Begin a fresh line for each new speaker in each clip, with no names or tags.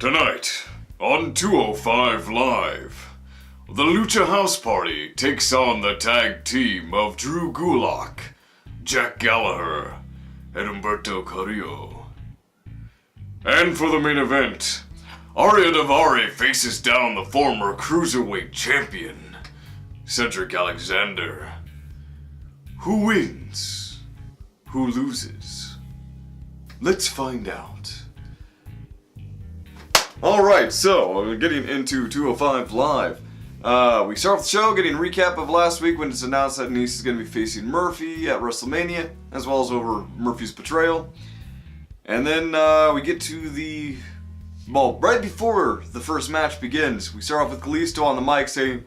Tonight, on 205 Live, the Lucha House Party takes on the tag team of Drew Gulak, Jack Gallagher, and Humberto Carrillo. And for the main event, Aria Daivari faces down the former Cruiserweight Champion, Cedric Alexander. Who wins? Who loses? Let's find out. Alright, so, getting into 205 Live. We start off the show getting a recap of last week when it's announced that Nice is going to be facing Murphy at WrestleMania, as well as over Murphy's betrayal. And then we get to right before the first match begins, we start off with Kalisto on the mic saying,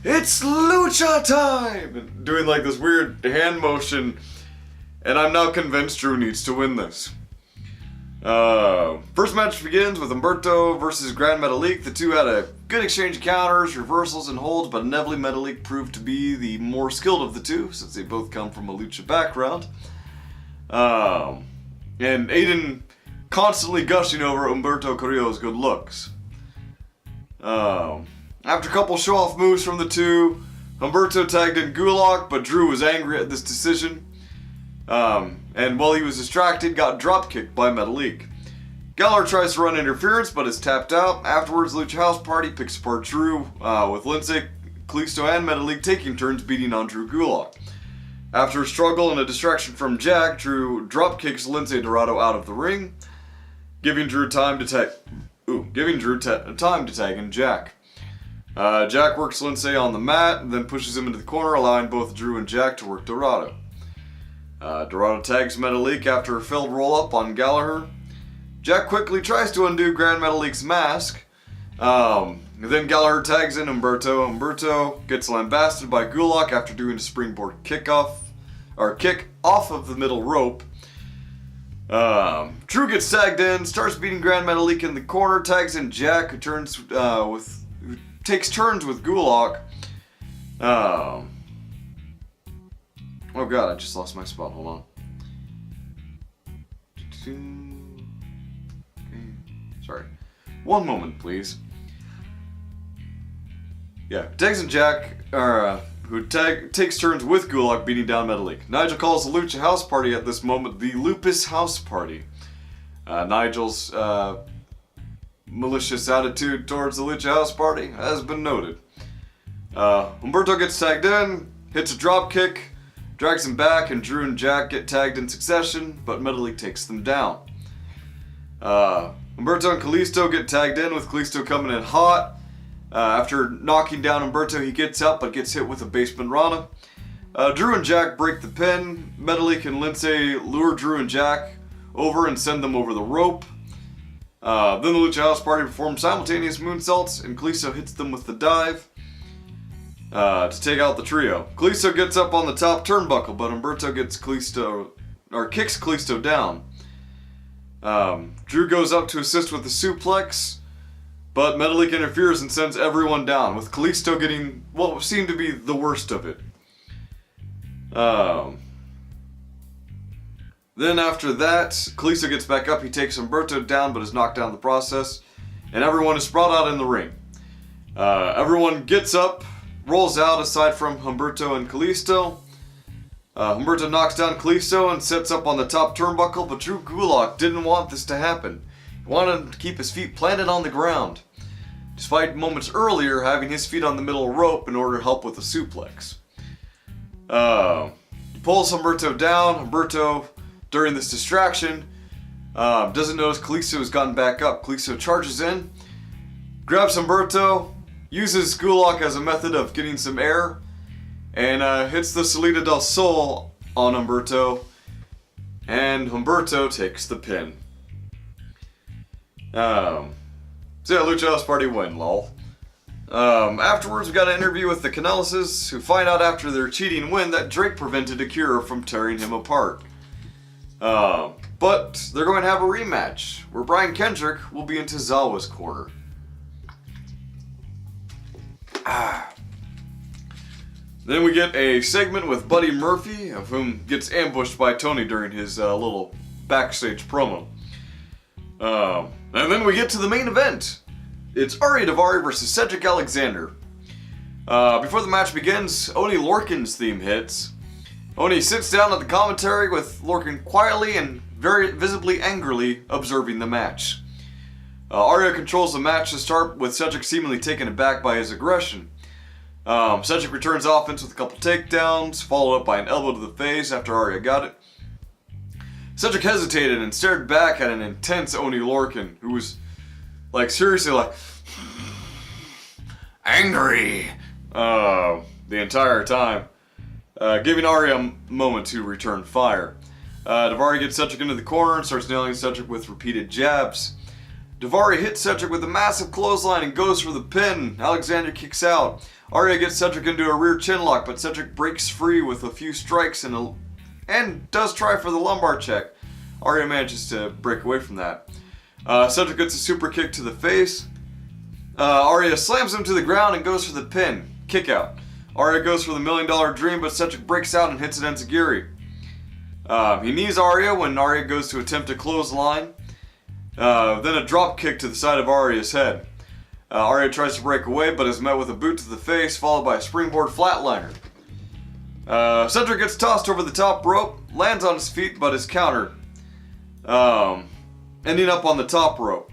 "It's Lucha time!" And doing like this weird hand motion, and I'm now convinced Drew needs to win this. First match begins with Humberto versus Grand Metalik. The two had a good exchange of counters, reversals, and holds, but inevitably Metalik proved to be the more skilled of the two, since they both come from a lucha background. And Aiden constantly gushing over Humberto Carrillo's good looks. After a couple show-off moves from the two, Humberto tagged in Gulak, but Drew was angry at this decision. And while he was distracted, got dropkicked by Metalik. Gallagher tries to run interference, but is tapped out. Afterwards, Lucha House Party picks apart Drew, with Lindsay, Kalisto, and Metalik taking turns beating on Drew Gulak. After a struggle and a distraction from Jack, Drew dropkicks Lindsay Dorado out of the ring, giving Drew time to tag in Jack. Jack works Lindsay on the mat, and then pushes him into the corner, allowing both Drew and Jack to work Dorado. Dorado tags Metalik after a failed roll-up on Gallagher. Jack quickly tries to undo Grand Metalik's mask. Then Gallagher tags in Humberto. Humberto gets lambasted by Gulak after doing a springboard kick off of the middle rope. Drew gets tagged in, starts beating Grand Metalik in the corner, tags in Jack, who takes turns with Gulak. Oh god, I just lost my spot. Hold on. Sorry. One moment, please. Yeah, tags in Jack, who takes turns with Gulak beating down Metalik. Nigel calls the Lucha House Party at this moment the Lupus House Party. Nigel's malicious attitude towards the Lucha House Party has been noted. Humberto gets tagged in, hits a drop kick, drags him back, and Drew and Jack get tagged in succession, but Metalik takes them down. Humberto and Kalisto get tagged in, with Kalisto coming in hot. After knocking down Humberto, he gets up but gets hit with a basement Rana. Drew and Jack break the pin. Metalik and Lindsay lure Drew and Jack over and send them over the rope. Then the Lucha House Party perform simultaneous moonsaults, and Kalisto hits them with the dive to take out the trio. Kalisto gets up on the top turnbuckle, but Humberto kicks Kalisto down. Drew goes up to assist with the suplex, but Metalik interferes and sends everyone down, with Kalisto getting what seemed to be the worst of it. Then after that, Kalisto gets back up, he takes Humberto down but is knocked down in the process, and everyone is brought out in the ring. Everyone gets up, rolls out aside from Humberto and Kalisto. Humberto knocks down Kalisto and sets up on the top turnbuckle, but Drew Gulak didn't want this to happen. He wanted him to keep his feet planted on the ground, despite moments earlier having his feet on the middle rope in order to help with the suplex. He pulls Humberto down. Humberto, during this distraction, doesn't notice Kalisto has gotten back up. Kalisto charges in, grabs Humberto, uses Gulak as a method of getting some air, and hits the Salida del Sol on Humberto, and Humberto takes the pin. So yeah, Lucha House Party win, lol. Afterwards, we got an interview with the Canellises, who find out after their cheating win that Drake prevented Akira from tearing him apart. But they're going to have a rematch, where Brian Kendrick will be in Tozawa's corner. Then we get a segment with Buddy Murphy, of whom gets ambushed by Tony during his little backstage promo. And then we get to the main event. It's Arya Daivari versus Cedric Alexander. Before the match begins, Oney Lorcan's theme hits. Oney sits down at the commentary with Lorcan quietly and very visibly angrily observing the match. Arya controls the match to start with Cedric seemingly taken aback by his aggression. Cedric returns offense with a couple takedowns, followed up by an elbow to the face after Arya got it. Cedric hesitated and stared back at an intense Oney Lorcan, who was, like, seriously, like, angry, the entire time, giving Arya a moment to return fire. Daivari gets Cedric into the corner and starts nailing Cedric with repeated jabs. Daivari hits Cedric with a massive clothesline and goes for the pin. Alexander kicks out. Arya gets Cedric into a rear chinlock, but Cedric breaks free with a few strikes and does try for the lumbar check. Arya manages to break away from that. Cedric gets a super kick to the face. Arya slams him to the ground and goes for the pin. Kick out. Arya goes for the $1 Million Dream, but Cedric breaks out and hits an enziguri. He knees Arya when Arya goes to attempt a clothesline. Then a drop kick to the side of Arya's head. Arya tries to break away, but is met with a boot to the face, followed by a springboard flatliner. Cedric gets tossed over the top rope, lands on his feet, but is countered. Ending up on the top rope.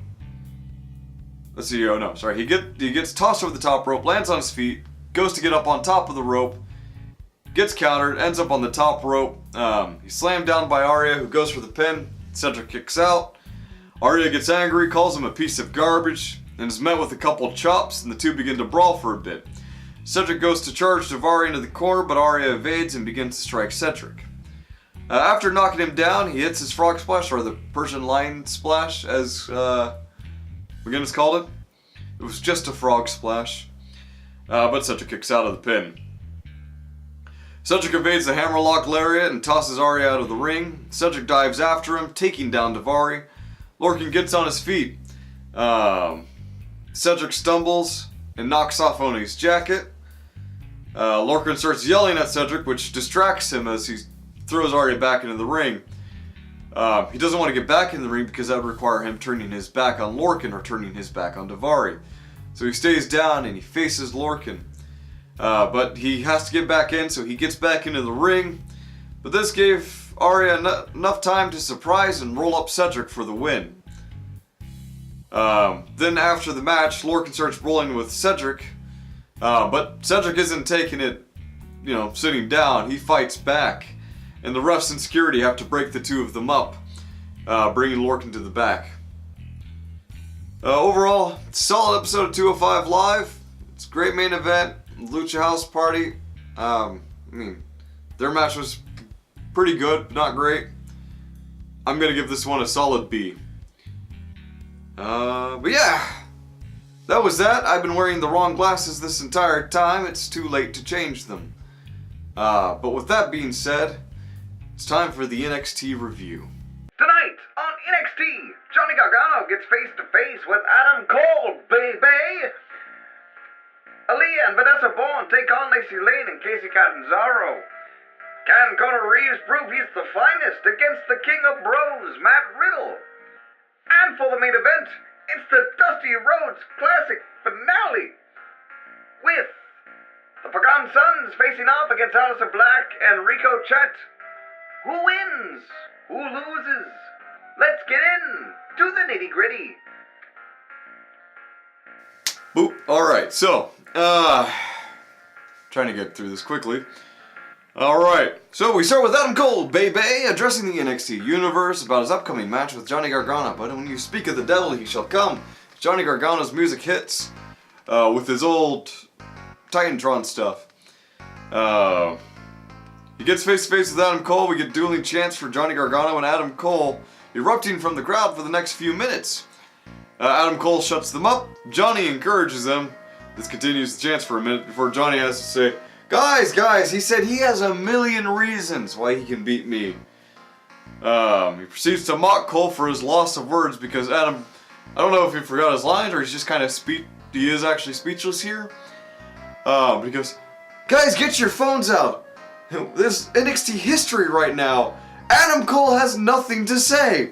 Let's see, he gets tossed over the top rope, lands on his feet, goes to get up on top of the rope, gets countered, ends up on the top rope. He's slammed down by Arya, who goes for the pin. Cedric kicks out. Arya gets angry, calls him a piece of garbage, and is met with a couple chops, and the two begin to brawl for a bit. Cedric goes to charge Daivari into the corner, but Arya evades and begins to strike Cedric. After knocking him down, he hits his frog splash, or the Persian lion splash, as McGinnis called it. It was just a frog splash, but Cedric kicks out of the pin. Cedric evades the hammerlock lariat and tosses Arya out of the ring. Cedric dives after him, taking down Daivari. Lorcan gets on his feet. Cedric stumbles and knocks off Oney's jacket. Lorcan starts yelling at Cedric, which distracts him as he throws Arya back into the ring. He doesn't want to get back in the ring because that would require him turning his back on Lorcan or turning his back on Daivari. So he stays down and he faces Lorcan. But he has to get back in, so he gets back into the ring. But this gave Arya enough time to surprise and roll up Cedric for the win. Then after the match, Lorcan starts rolling with Cedric. But Cedric isn't taking it, sitting down. He fights back. And the refs and security have to break the two of them up, bringing Lorcan to the back. Overall, solid episode of 205 Live. It's a great main event. Lucha House Party. Their match was pretty good, not great. I'm going to give this one a solid B. But yeah, that was that. I've been wearing the wrong glasses this entire time. It's too late to change them. But with that being said, it's time for the NXT review.
Tonight on NXT, Johnny Gargano gets face to face with Adam Cole, baby. Aaliyah and Vanessa Bourne take on Lacey Lane and Kacy Catderbzano. Can Conor Reeves prove he's the finest against the King of Bros, Matt Riddle? And for the main event, it's the Dusty Rhodes Classic finale with the Forgotten Sons facing off against Aleister Black and Rico Chet. Who wins? Who loses? Let's get in to the nitty gritty.
Boop. Alright, so, trying to get through this quickly. Alright, so we start with Adam Cole, baby, addressing the NXT universe about his upcoming match with Johnny Gargano. But when you speak of the devil, he shall come. Johnny Gargano's music hits with his old Titantron stuff. He gets face to face with Adam Cole. We get dueling chants for Johnny Gargano and Adam Cole erupting from the crowd for the next few minutes. Adam Cole shuts them up. Johnny encourages them. This continues the chants for a minute before Johnny has to say, Guys, he said he has a million reasons why he can beat me. He proceeds to mock Cole for his loss of words because Adam, I don't know if he forgot his lines or he's just kind of he is actually speechless here. But he goes, Guys, get your phones out. This NXT history right now. Adam Cole has nothing to say.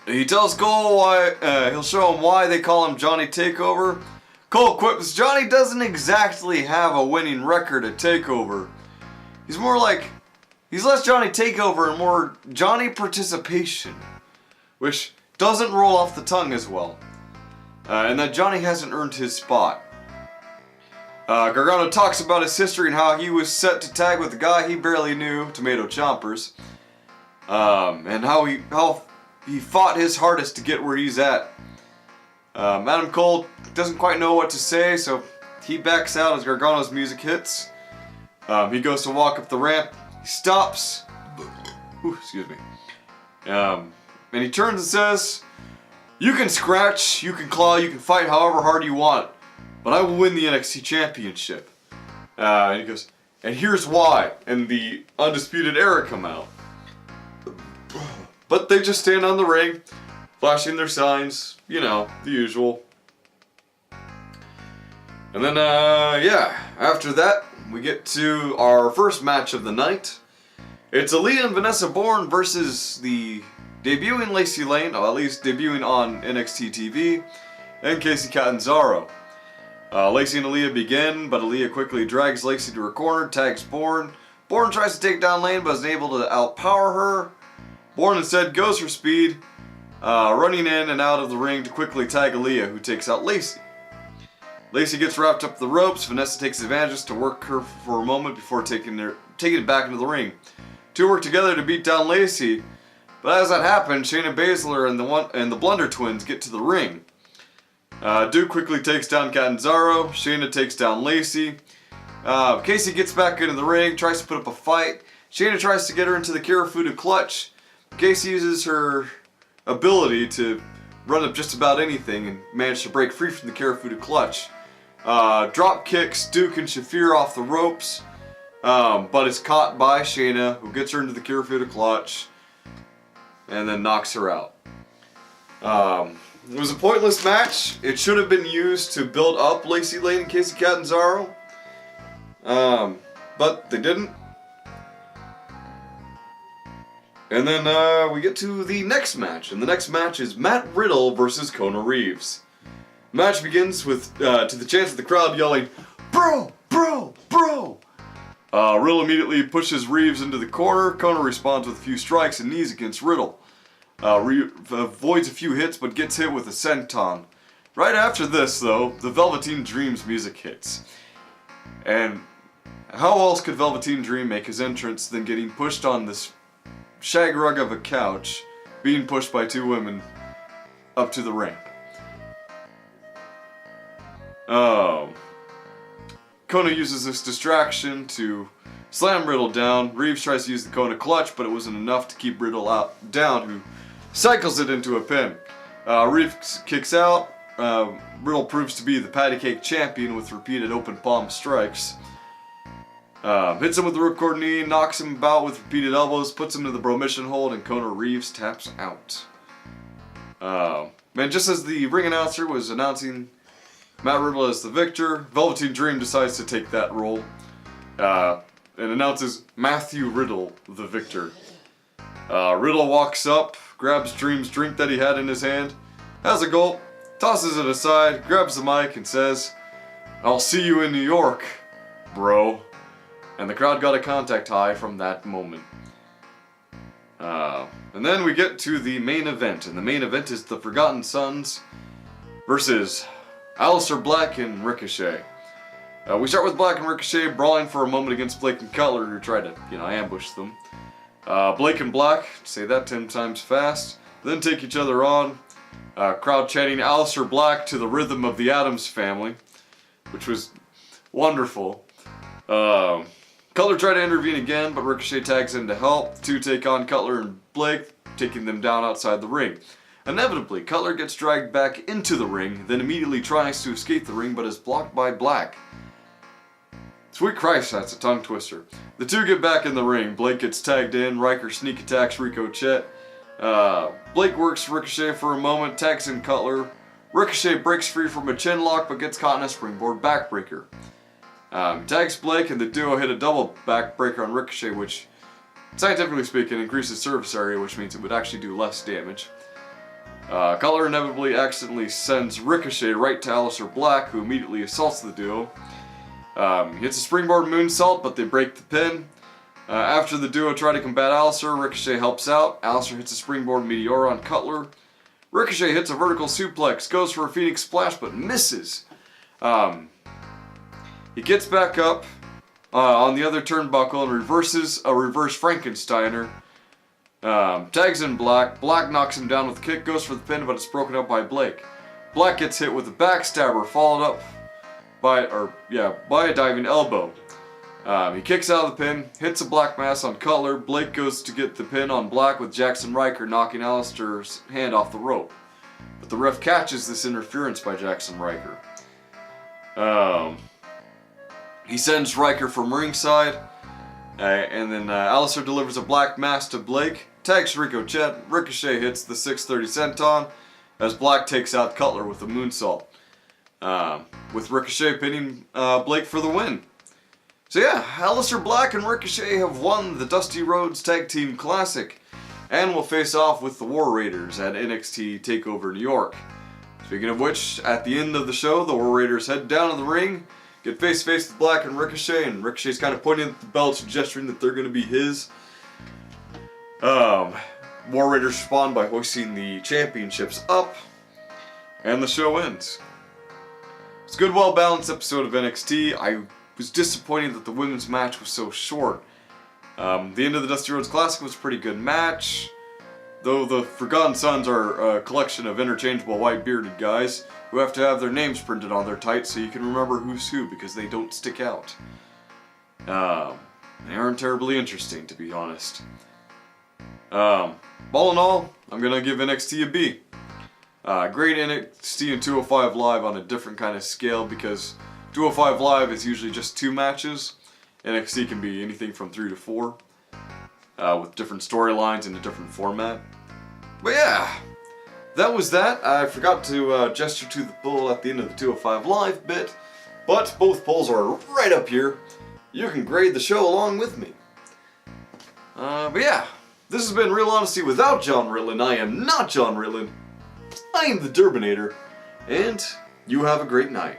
He tells Cole why he'll show him why they call him Johnny Takeover. Cole quips, Johnny doesn't exactly have a winning record at Takeover. He's less Johnny Takeover and more Johnny Participation, which doesn't roll off the tongue as well. And that Johnny hasn't earned his spot. Gargano talks about his history and how he was set to tag with a guy he barely knew, Tomato Chompers, and how he fought his hardest to get where he's at. Adam Cole doesn't quite know what to say, so he backs out as Gargano's music hits. He goes to walk up the ramp. He stops. Ooh, excuse me. And he turns and says, "You can scratch, you can claw, you can fight however hard you want, but I will win the NXT Championship." And he goes, "And here's why." And the Undisputed Era come out. But they just stand on the ring, flashing their signs, you know, the usual. And then, after that, we get to our first match of the night. It's Aaliyah and Vanessa Bourne versus the debuting Lacey Lane, or at least debuting on NXT TV, and Kacy Catderbzano. Lacey and Aaliyah begin, but Aaliyah quickly drags Lacey to her corner, tags Bourne. Bourne tries to take down Lane, but isn't able to outpower her. Bourne instead goes for speed, running in and out of the ring to quickly tag Aaliyah, who takes out Lacey. Lacey gets wrapped up the ropes. Vanessa takes advantage to work her for a moment before taking it back into the ring. Two work together to beat down Lacey, but as that happens, Shayna Baszler and the Blunder Twins get to the ring. Duke quickly takes down Catderbzano. Shayna takes down Lacey. Kacy gets back into the ring, tries to put up a fight. Shayna tries to get her into the Kirifuda clutch. Kacy uses her ability to run up just about anything and manage to break free from the Kirifuda clutch. Drop kicks Duke and Shafir off the ropes, but is caught by Shayna, who gets her into the Kirifuda clutch and then knocks her out. It was a pointless match. It should have been used to build up Lacey Lane and Kacy Catderbzano, but they didn't. And then we get to the next match, and the next match is Matt Riddle versus Kona Reeves. The match begins with, to the chants of the crowd yelling, "Bro! Bro! Bro!" Riddle immediately pushes Reeves into the corner. Kona responds with a few strikes and knees against Riddle. Avoids a few hits, but gets hit with a senton. Right after this, though, the Velveteen Dream's music hits. And how else could Velveteen Dream make his entrance than getting pushed on this shag rug of a couch, being pushed by two women up to the ramp? Kona uses this distraction to slam Riddle down. Reeves tries to use the Kona clutch, but it wasn't enough to keep Riddle down, who cycles it into a pin. Reeves kicks out. Riddle proves to be the patty cake champion with repeated open palm strikes. Hits him with the ripcord knee, knocks him about with repeated elbows, puts him to the Bromission hold, and Kona Reeves taps out. Just as the ring announcer was announcing Matt Riddle as the victor, Velveteen Dream decides to take that role and announces Matthew Riddle the victor. Riddle walks up, grabs Dream's drink that he had in his hand, has a gulp, tosses it aside, grabs the mic, and says, "I'll see you in New York, bro." And the crowd got a contact high from that moment. And then we get to the main event, and the main event is the Forgotten Sons versus Aleister Black and Ricochet. We start with Black and Ricochet brawling for a moment against Blake and Cutler, who try to, ambush them. Blake and Black, say that 10 times fast, then take each other on. Crowd chanting Aleister Black to the rhythm of the Addams Family, which was wonderful. Cutler tried to intervene again, but Ricochet tags in to help. The two take on Cutler and Blake, taking them down outside the ring. Inevitably, Cutler gets dragged back into the ring, then immediately tries to escape the ring, but is blocked by Black. Sweet Christ, that's a tongue twister. The two get back in the ring. Blake gets tagged in. Riker sneak attacks Ricochet. Blake works Ricochet for a moment, tags in Cutler. Ricochet breaks free from a chin lock, but gets caught in a springboard backbreaker. Tags Blake, and the duo hit a double backbreaker on Ricochet, which, scientifically speaking, increases surface area, which means it would actually do less damage. Cutler inevitably accidentally sends Ricochet right to Aleister Black, who immediately assaults the duo. He hits a springboard moonsault, but they break the pin. After the duo try to combat Aleister, Ricochet helps out. Aleister hits a springboard meteor on Cutler. Ricochet hits a vertical suplex, goes for a Phoenix Splash, but misses. He gets back up on the other turnbuckle and reverses a reverse Frankensteiner. Tags in Black. Black knocks him down with a kick, goes for the pin, but it's broken up by Blake. Black gets hit with a backstabber, followed up by a diving elbow. He kicks out of the pin, hits a Black Mass on Cutler. Blake goes to get the pin on Black with Jackson Ryker knocking Aleister's hand off the rope. But the ref catches this interference by Jackson Ryker. He sends Ryker from ringside, and then Aleister delivers a Black Mass to Blake, tags Ricochet. Ricochet hits the 630 senton as Black takes out Cutler with a moonsault, with Ricochet pinning Blake for the win. So yeah, Aleister Black and Ricochet have won the Dusty Rhodes Tag Team Classic, and will face off with the War Raiders at NXT TakeOver New York. Speaking of which, at the end of the show, the War Raiders head down to the ring, get face-to-face with Black and Ricochet's kind of pointing at the belts, gesturing that they're going to be his. War Raiders respond by hoisting the championships up, and the show ends. It's a good, well-balanced episode of NXT. I was disappointed that the women's match was so short. The end of the Dusty Rhodes Classic was a pretty good match, though the Forgotten Sons are a collection of interchangeable white bearded guys who have to have their names printed on their tights so you can remember who's who because they don't stick out. They aren't terribly interesting, to be honest. All in all, I'm gonna give NXT a B. Great NXT and 205 Live on a different kind of scale because 205 Live is usually just 2 matches. NXT can be anything from 3 to 4, with different storylines in a different format. But yeah, that was that. I forgot to gesture to the poll at the end of the 205 Live bit, but both polls are right up here. You can grade the show along with me. But yeah, this has been Real Honesty without John Ritland. I am not John Ritland. I am the Durbinator, and you have a great night.